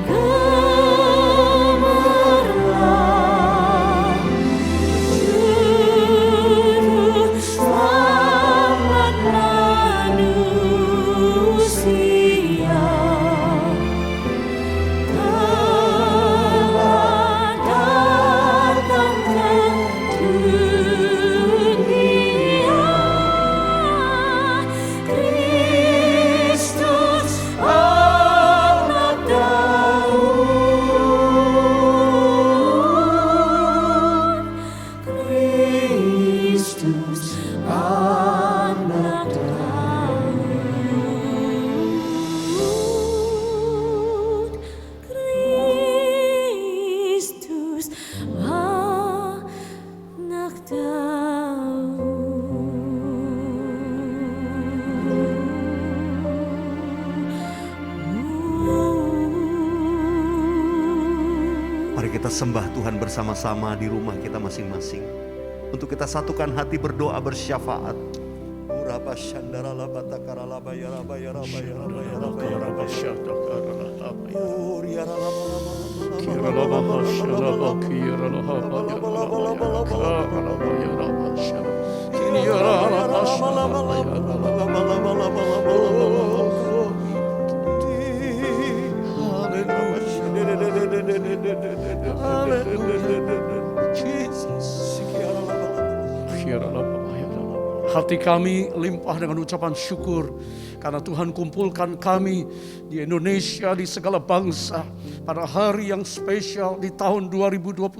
gemerlap, juru selamat manusia. Mari kita sembah Tuhan bersama-sama di rumah kita masing-masing. Untuk kita satukan hati berdoa bersyafaat. Uraba shandara labata karalaba yaraba yaraba yaraba yaraba yaraba Uriara lama lama Hati kami limpah dengan ucapan syukur karena Tuhan kumpulkan kami di Indonesia, di segala bangsa pada hari yang spesial di tahun 2021.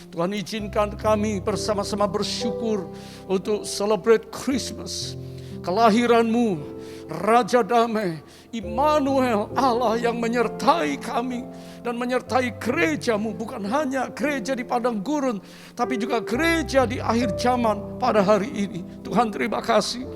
Tuhan izinkan kami bersama-sama bersyukur untuk celebrate Christmas, kelahiran-Mu, Raja Damai, Immanuel, Allah yang menyertai kami dan menyertai gereja-Mu, bukan hanya gereja di padang gurun, tapi juga gereja di akhir zaman pada hari ini. Tuhan terima kasih.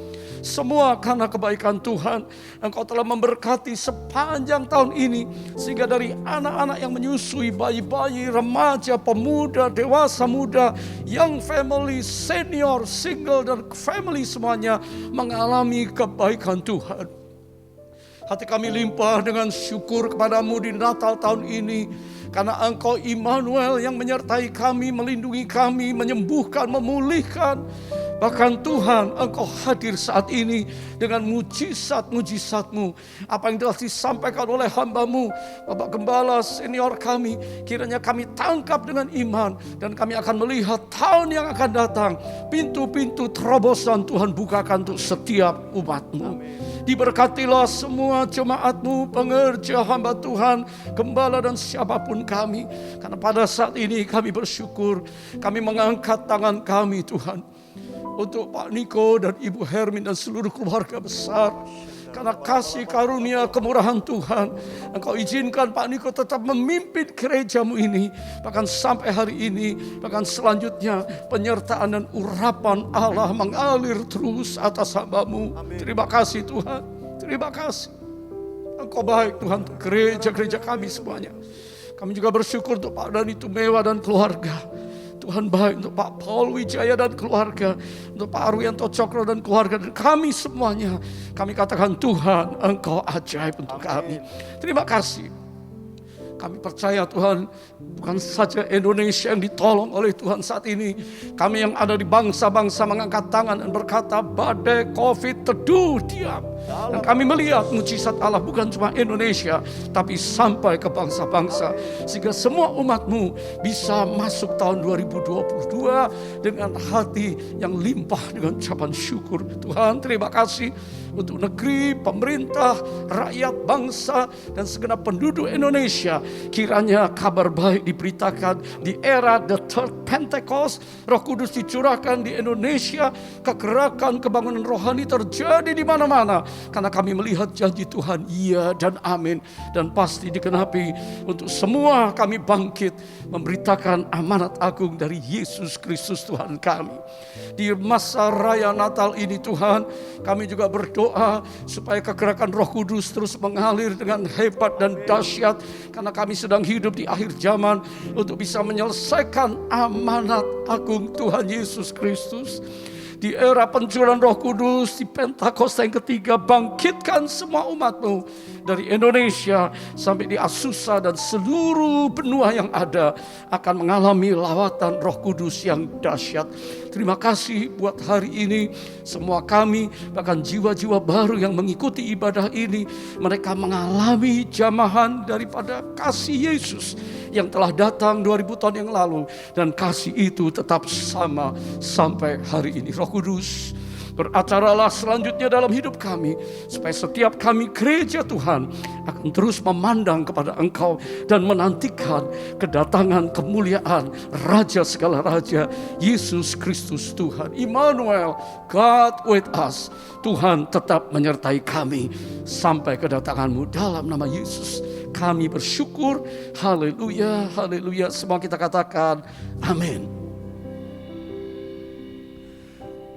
Semua karena kebaikan Tuhan. Engkau telah memberkati sepanjang tahun ini. Sehingga dari anak-anak yang menyusui, bayi-bayi, remaja, pemuda, dewasa muda, young family, senior, single, dan family semuanya mengalami kebaikan Tuhan. Hati kami limpah dengan syukur kepadamu di Natal tahun ini. Karena Engkau Immanuel yang menyertai kami, melindungi kami, menyembuhkan, memulihkan. Bahkan Tuhan, Engkau hadir saat ini dengan mujizat-mujizat-Mu. Apa yang telah disampaikan oleh hamba-Mu, Bapak Gembala senior kami, kiranya kami tangkap dengan iman. Dan kami akan melihat tahun yang akan datang. Pintu-pintu terobosan Tuhan bukakan untuk setiap umat-Mu. Diberkatilah semua jemaat-Mu, pengerja hamba Tuhan, gembala dan siapapun kami. Karena pada saat ini kami bersyukur, kami mengangkat tangan kami Tuhan. Untuk Pak Niko dan Ibu Hermin dan seluruh keluarga besar. Karena kasih karunia kemurahan Tuhan, Engkau izinkan Pak Niko tetap memimpin gereja-Mu ini. Bahkan sampai hari ini, bahkan selanjutnya penyertaan dan urapan Allah mengalir terus atas hamba-Mu. Terima kasih Tuhan, terima kasih. Engkau baik Tuhan untuk gereja-gereja kami semuanya. Kami juga bersyukur untuk Pak Dani Tumewa dan keluarga. Tuhan baik untuk Pak Paul Wijaya dan keluarga, untuk Pak Arwianto Cokro dan keluarga, dan kami semuanya. Kami katakan Tuhan, Engkau ajaib untuk kami. Terima kasih. Kami percaya Tuhan, bukan saja Indonesia yang ditolong oleh Tuhan saat ini. Kami yang ada di bangsa-bangsa mengangkat tangan dan berkata, badai COVID teduh diam. Dan kami melihat mujizat Allah bukan cuma Indonesia, tapi sampai ke bangsa-bangsa. Sehingga semua umat-Mu bisa masuk tahun 2022 dengan hati yang limpah dengan ucapan syukur. Tuhan, terima kasih untuk negeri, pemerintah, rakyat, bangsa, dan segenap penduduk Indonesia. Kiranya kabar baik diberitakan di era the third Pentecost. Roh Kudus dicurahkan di Indonesia. Kegerakan, kebangunan rohani terjadi di mana-mana. Karena kami melihat janji Tuhan, iya dan amin. Dan pasti dikenapi untuk semua kami bangkit memberitakan amanat agung dari Yesus Kristus Tuhan kami. Di masa raya Natal ini Tuhan, kami juga berdoa supaya kegerakan Roh Kudus terus mengalir dengan hebat dan dahsyat. Karena kami sedang hidup di akhir zaman untuk bisa menyelesaikan amanat agung Tuhan Yesus Kristus. Di era pencurahan Roh Kudus, di Pentakosta yang ketiga, bangkitkan semua umat-Mu dari Indonesia sampai di Azusa dan seluruh benua yang ada akan mengalami lawatan Roh Kudus yang dahsyat. Terima kasih buat hari ini. Semua kami, bahkan jiwa-jiwa baru yang mengikuti ibadah ini, mereka mengalami jamahan daripada kasih Yesus yang telah datang 2000 tahun yang lalu. Dan kasih itu tetap sama sampai hari ini. Roh Kudus, beracaralah selanjutnya dalam hidup kami, supaya setiap kami gereja Tuhan akan terus memandang kepada Engkau dan menantikan kedatangan kemuliaan Raja segala Raja, Yesus Kristus Tuhan. Immanuel, God with us. Tuhan tetap menyertai kami sampai kedatangan-Mu. Dalam nama Yesus kami bersyukur. Haleluya, haleluya. Semua kita katakan amin.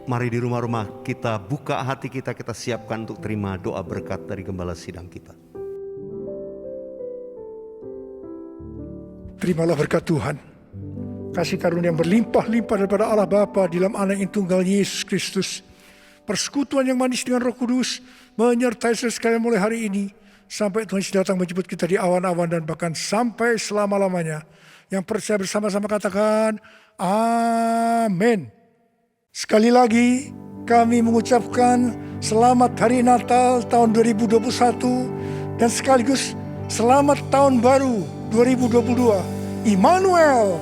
Mari di rumah-rumah kita buka hati kita siapkan untuk terima doa berkat dari Gembala Sidang kita. Terimalah berkat Tuhan. Kasih karunia yang berlimpah-limpah daripada Allah Bapa di dalam Anak yang tunggal Yesus Kristus. Persekutuan yang manis dengan Roh Kudus menyertai saudara sekalian mulai hari ini sampai Tuhan Yesus datang menjemput kita di awan-awan dan bahkan sampai selama-lamanya. Yang percaya bersama-sama katakan amin. Sekali lagi kami mengucapkan selamat Hari Natal tahun 2021 dan sekaligus selamat tahun baru 2022. Immanuel,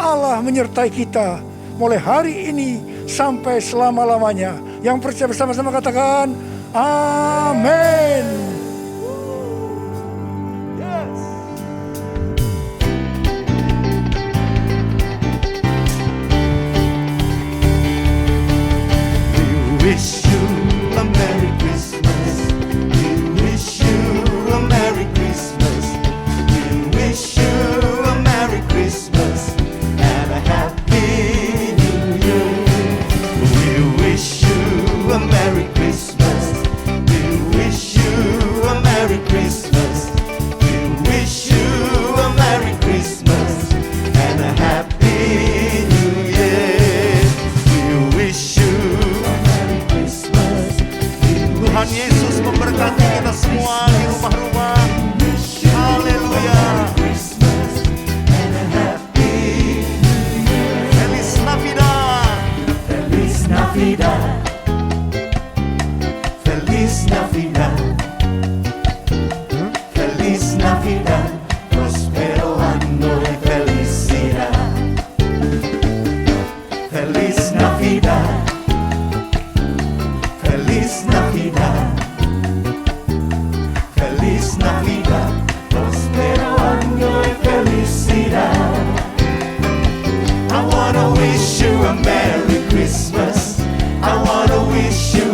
Allah menyertai kita mulai hari ini sampai selama-lamanya. Yang percaya bersama-sama katakan amin. Wish you a Merry Christmas. We wish you a Merry Christmas. We wish you a Merry Christmas and a Happy New Year. We wish you a a Merry Christmas. We wish you a Merry Christmas. We wish you a Merry Christmas and a Happy New Year. We wish you a Merry Christmas. Tuhan Yesus memberkati kita semua di rumah-rumah. Haleluya. Feliz Navidad. Feliz Navidad. Feliz Navidad. Feliz Navidad. Prospero anno y felicidad. Feliz Navidad. Feliz Navidad. Feliz Navidad. Prospero anno y felicidad. I wanna wish you a Merry Christmas. I wanna wish you